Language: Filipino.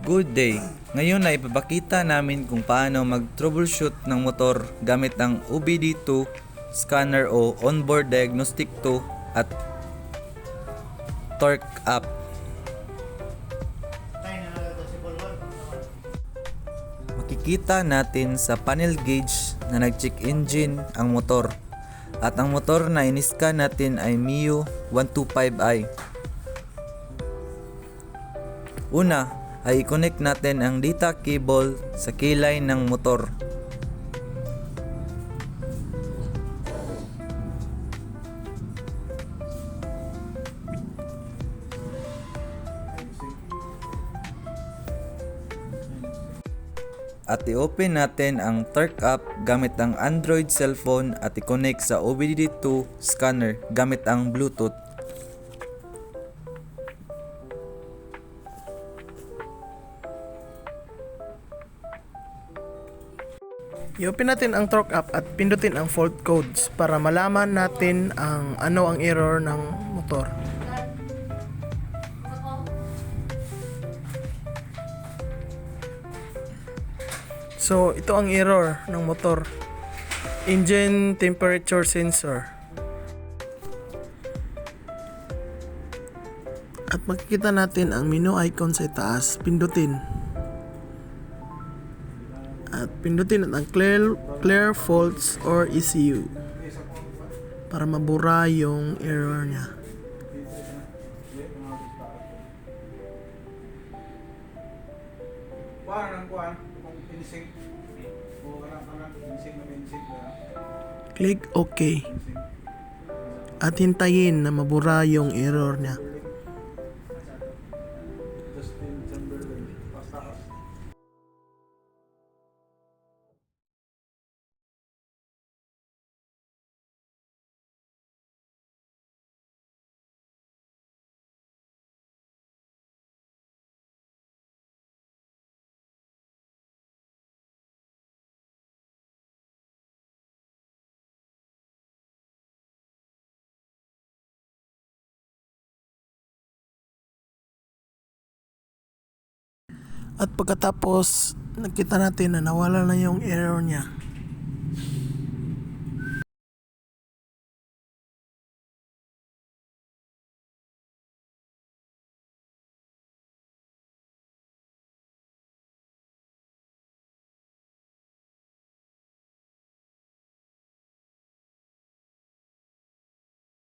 Good day! Ngayon ay ipapakita namin kung paano mag-troubleshoot ng motor gamit ang OBD 2 scanner o onboard diagnostic 2 at torque app. Makikita natin sa panel gauge na nag-check engine ang motor at ang motor na iniscan natin ay Mio 125i. Una ay i-connect natin ang data cable sa keyline ng motor. At i-open natin ang torque app gamit ang Android cellphone at i-connect sa OBD2 scanner gamit ang Bluetooth. I-open natin ang torque app at pindutin ang fault codes para malaman natin ang error ng motor. So, ito ang error ng motor. Engine temperature sensor. At makikita natin ang menu icon sa itaas, pindutin. At pindutin ang clear faults or ECU para mabura yung error niya. Click OK at hintayin na mabura yung error niya. At pagkatapos nakita natin na nawala na yung error niya.